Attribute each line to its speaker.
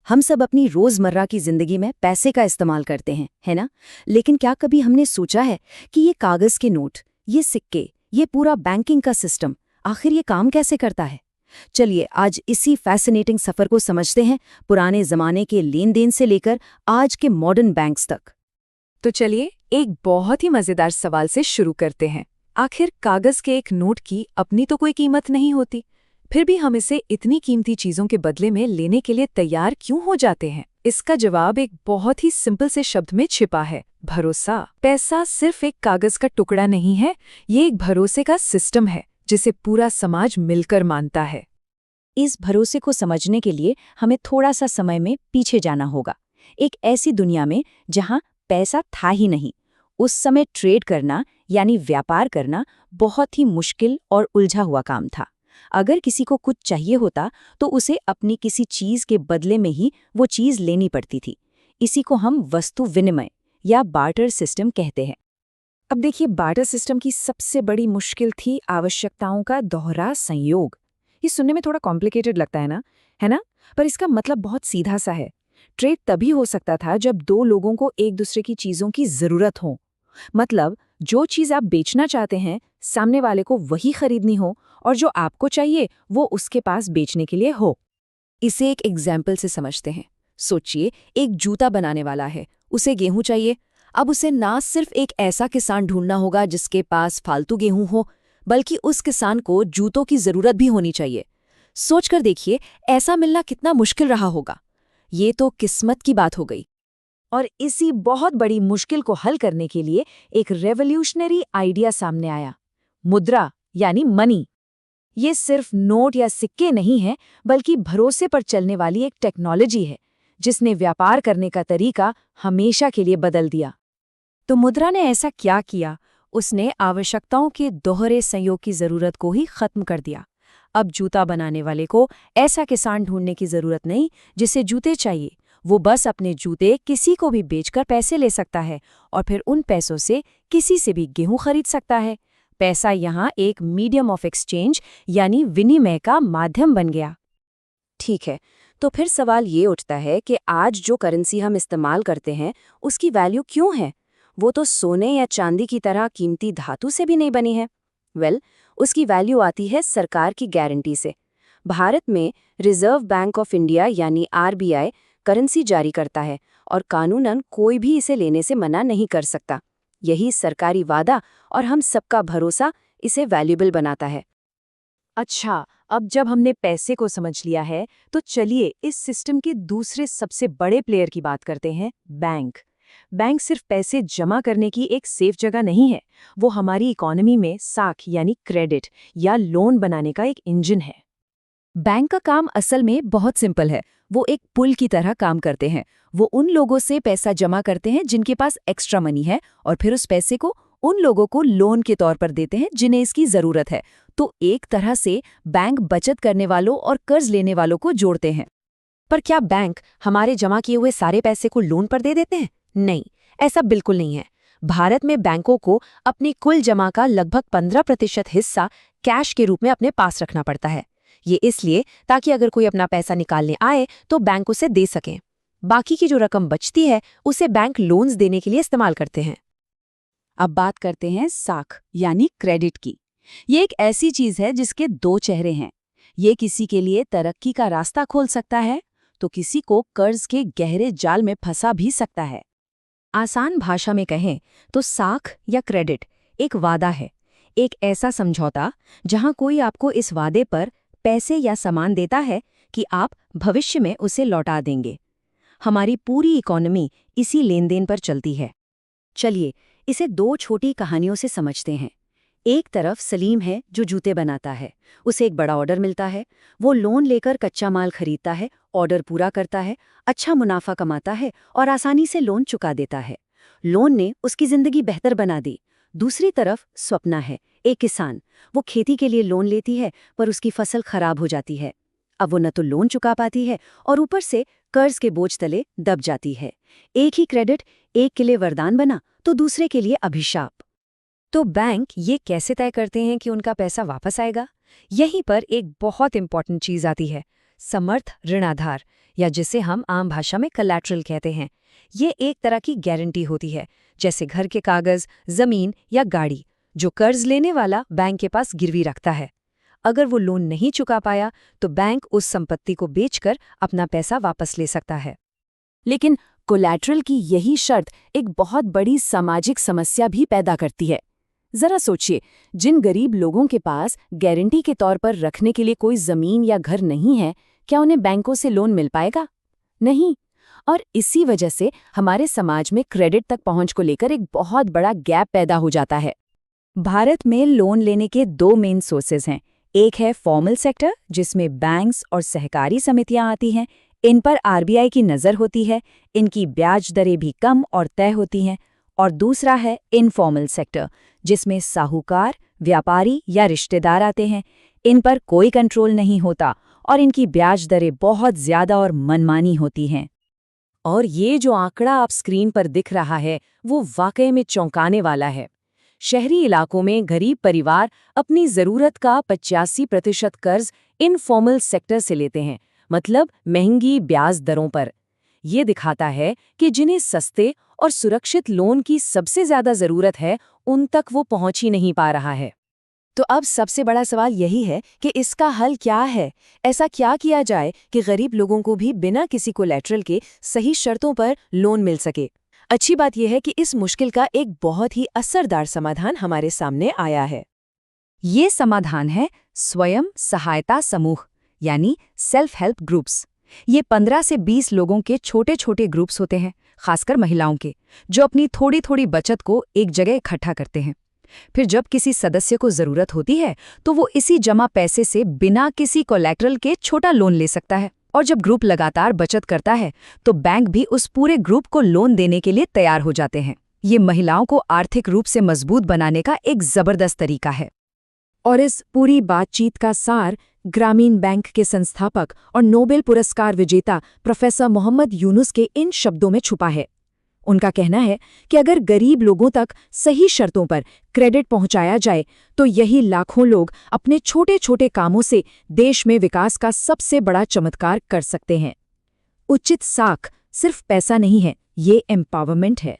Speaker 1: हम सब अपनी रोजमर्रा की जिंदगी में पैसे का इस्तेमाल करते हैं, है ना? लेकिन क्या कभी हमने सोचा है कि ये कागज के नोट, ये सिक्के, ये पूरा बैंकिंग का सिस्टम आखिर ये काम कैसे करता है? चलिए आज इसी फैसिनेटिंग सफर को समझते हैं, पुराने जमाने के लेन देन से लेकर आज के मॉडर्न बैंक्स तक।
Speaker 2: तो चलिए एक बहुत ही मजेदार सवाल से शुरू करते हैं। आखिर कागज के एक नोट की अपनी तो कोई कीमत नहीं होती, फिर भी हम इसे इतनी कीमती चीजों के बदले में लेने के लिए तैयार क्यों हो जाते हैं? इसका जवाब एक बहुत ही सिंपल से शब्द में छिपा है, भरोसा। पैसा सिर्फ एक कागज का टुकड़ा नहीं है, ये एक भरोसे का सिस्टम है जिसे पूरा समाज मिलकर मानता है।
Speaker 1: इस भरोसे को समझने के लिए हमें थोड़ा सा समय में पीछे जाना होगा, एक ऐसी दुनिया में जहां पैसा था ही नहीं। उस समय ट्रेड करना यानी व्यापार करना बहुत ही मुश्किल और उलझा हुआ काम था। अगर किसी को कुछ चाहिए होता तो उसे अपनी किसी चीज के बदले में ही वो चीज लेनी पड़ती थी। इसी को हम वस्तु विनिमय या बार्टर सिस्टम कहते हैं।
Speaker 2: अब देखिए, बार्टर सिस्टम की सबसे बड़ी मुश्किल थी आवश्यकताओं का दोहरा संयोग। ये सुनने में थोड़ा कॉम्प्लिकेटेड लगता है ना? पर इसका मतलब बहुत सीधा सा है। ट्रेड तभी हो सकता था जब दो लोगों को एक दूसरे की चीजों की जरूरत हो। मतलब जो चीज आप बेचना चाहते हैं सामने वाले को वही खरीदनी हो, और जो आपको चाहिए वो उसके पास बेचने के लिए हो।
Speaker 1: इसे एक एग्जाम्पल से समझते हैं। सोचिए, एक जूता बनाने वाला है, उसे गेहूं चाहिए। अब उसे ना सिर्फ एक ऐसा किसान ढूंढना होगा जिसके पास फालतू गेहूं हो, बल्कि उस किसान को जूतों की जरूरत भी होनी चाहिए। सोचकर देखिए, ऐसा मिलना कितना मुश्किल रहा होगा। ये तो किस्मत की बात हो गई।
Speaker 2: और इसी बहुत बड़ी मुश्किल को हल करने के लिए एक रेवोल्यूशनरी आइडिया सामने आया, मुद्रा यानी मनी। ये सिर्फ नोट या सिक्के नहीं है, बल्कि भरोसे पर चलने वाली एक टेक्नोलॉजी है जिसने व्यापार करने का तरीका हमेशा के लिए बदल दिया।
Speaker 1: तो मुद्रा ने ऐसा क्या किया? उसने आवश्यकताओं के दोहरे संयोग की जरूरत को ही खत्म कर दिया। अब जूता बनाने वाले को ऐसा किसान ढूंढने की जरूरत नहीं जिसे जूते चाहिए। वो बस अपने जूते किसी को भी बेचकर पैसे ले सकता है और फिर उन पैसों से किसी से भी गेहूं खरीद सकता है। पैसा यहाँ एक मीडियम ऑफ एक्सचेंज यानी विनिमय का माध्यम बन गया। ठीक है, तो फिर सवाल ये उठता है कि आज जो करेंसी हम इस्तेमाल करते हैं उसकी वैल्यू क्यों है? वो तो सोने या चांदी की तरह कीमती धातु से भी नहीं बनी है। उसकी वैल्यू आती है सरकार की गारंटी से। भारत में रिजर्व बैंक ऑफ इंडिया यानी आरबीआई करेंसी जारी करता है और कानूनन कोई भी इसे लेने से मना नहीं कर सकता। यही सरकारी वादा और हम सबका भरोसा इसे वैल्यूएबल बनाता है।
Speaker 2: अच्छा, अब जब हमने पैसे को समझ लिया है, तो चलिए इस सिस्टम के दूसरे सबसे बड़े प्लेयर की बात करते हैं, बैंक। बैंक सिर्फ पैसे जमा करने की एक सेफ जगह नहीं है, वो हमारी इकोनॉमी में साख यानी क्रेडिट या लोन बनाने का एक इंजन है।
Speaker 1: बैंक का काम असल में बहुत सिंपल है। वो एक पुल की तरह काम करते हैं। वो उन लोगों से पैसा जमा करते हैं जिनके पास एक्स्ट्रा मनी है, और फिर उस पैसे को उन लोगों को लोन के तौर पर देते हैं जिन्हें इसकी जरूरत है। तो एक तरह से बैंक बचत करने वालों और कर्ज लेने वालों को जोड़ते हैं। पर क्या बैंक हमारे जमा किए हुए सारे पैसे को लोन पर दे देते हैं? नहीं, ऐसा बिल्कुल नहीं है। भारत में बैंकों को अपनी कुल जमा का लगभग 15% हिस्सा कैश के रूप में अपने पास रखना पड़ता है। ये इसलिए ताकि अगर कोई अपना पैसा निकालने आए तो बैंक उसे दे सकें। बाकी की जो रकम बचती है उसे बैंक लोन्स देने के लिए इस्तेमाल करते हैं। अब बात करते हैं साख यानी क्रेडिट की। ये एक ऐसी चीज है जिसके दो चेहरे हैं। ये किसी के लिए तरक्की का रास्ता खोल सकता है तो किसी को कर्ज के गहरे जाल में फंसा भी सकता है। आसान भाषा में कहें तो साख या क्रेडिट एक वादा है, एक ऐसा समझौता जहां कोई आपको इस वादे पर पैसे या सामान देता है कि आप भविष्य में उसे लौटा देंगे। हमारी पूरी इकोनॉमी इसी लेनदेन पर चलती है। चलिए इसे दो छोटी कहानियों से समझते हैं। एक तरफ सलीम है जो जूते बनाता है। उसे एक बड़ा ऑर्डर मिलता है। वो लोन लेकर कच्चा माल खरीदता है, ऑर्डर पूरा करता है, अच्छा मुनाफा कमाता है और आसानी से लोन चुका देता है। लोन ने उसकी जिंदगी बेहतर बना दी। दूसरी तरफ स्वप्ना है, एक किसान। वो खेती के लिए लोन लेती है पर उसकी फसल खराब हो जाती है। अब वो न तो लोन चुका पाती है और ऊपर से कर्ज के बोझ तले दब जाती है। एक ही क्रेडिट एक के लिए वरदान बना तो दूसरे के लिए अभिशाप। तो बैंक ये कैसे तय करते हैं कि उनका पैसा वापस आएगा? यहीं पर एक बहुत इंपॉर्टेंट चीज आती है,
Speaker 2: समर्थ ऋणाधार, या जिसे हम आम भाषा में कोलैटरल कहते हैं। ये एक तरह की गारंटी होती है, जैसे घर के कागज, जमीन या गाड़ी, जो कर्ज लेने वाला बैंक के पास गिरवी रखता है। अगर वो लोन नहीं चुका पाया तो बैंक उस संपत्ति को बेचकर अपना पैसा वापस ले सकता है।
Speaker 1: लेकिन कोलैटरल की यही शर्त एक बहुत बड़ी सामाजिक समस्या भी पैदा करती है। जरा सोचिए, जिन गरीब लोगों के पास गारंटी के तौर पर रखने के लिए कोई जमीन या घर नहीं है, क्या उन्हें बैंकों से लोन मिल पाएगा? नहीं। और इसी वजह से हमारे समाज में क्रेडिट तक पहुंच को लेकर एक बहुत बड़ा गैप पैदा हो जाता है। भारत में लोन लेने के दो मेन सोर्सेज हैं। एक है फॉर्मल सेक्टर, जिसमें बैंक्स और सहकारी समितियां आती हैं। इन पर आरबीआई की नज़र होती है, इनकी ब्याज दरें भी कम और तय होती हैं। और दूसरा है इनफॉर्मल सेक्टर, जिसमें साहूकार, व्यापारी या रिश्तेदार आते हैं। इन पर कोई कंट्रोल नहीं होता और इनकी ब्याज दरें बहुत ज़्यादा और मनमानी होती हैं। और ये जो आंकड़ा आप स्क्रीन पर दिख रहा है, वो वाकई में चौंकाने वाला है। शहरी इलाकों में गरीब परिवार अपनी ज़रूरत का 85% कर्ज इनफॉर्मल सेक्टर से लेते हैं, मतलब महंगी ब्याज दरों पर। ये दिखाता है कि जिन्हें सस्ते और सुरक्षित लोन की सबसे ज़्यादा ज़रूरत है, उन तक वो पहुंच ही नहीं पा रहा है। तो अब सबसे बड़ा सवाल यही है कि इसका हल क्या है? ऐसा क्या किया जाए कि गरीब लोगों को भी बिना किसी कोलैटरल के सही शर्तों पर लोन मिल सके? अच्छी बात यह है कि इस मुश्किल का एक बहुत ही असरदार समाधान हमारे सामने आया है। ये समाधान है स्वयं सहायता समूह, यानी सेल्फ हेल्प ग्रुप्स। ये 15 से 20 लोगों के छोटे छोटे ग्रुप्स होते हैं, खासकर महिलाओं के, जो अपनी थोड़ी थोड़ी बचत को एक जगह इकट्ठा करते हैं। फिर जब किसी सदस्य को जरूरत होती है तो वो इसी जमा पैसे से बिना किसी कोलैटरल के छोटा लोन ले सकता है। और जब ग्रुप लगातार बचत करता है तो बैंक भी उस पूरे ग्रुप को लोन देने के लिए तैयार हो जाते हैं। ये महिलाओं को आर्थिक रूप से मजबूत बनाने का एक जबरदस्त तरीका है। और इस पूरी बातचीत का सार ग्रामीण बैंक के संस्थापक और नोबेल पुरस्कार विजेता प्रोफेसर मोहम्मद यूनुस के इन शब्दों में छुपा है। उनका कहना है कि अगर गरीब लोगों तक सही शर्तों पर क्रेडिट पहुंचाया जाए तो यही लाखों लोग अपने छोटे छोटे कामों से देश में विकास का सबसे बड़ा चमत्कार कर सकते हैं। उचित साख सिर्फ पैसा नहीं है, ये एम्पावरमेंट है।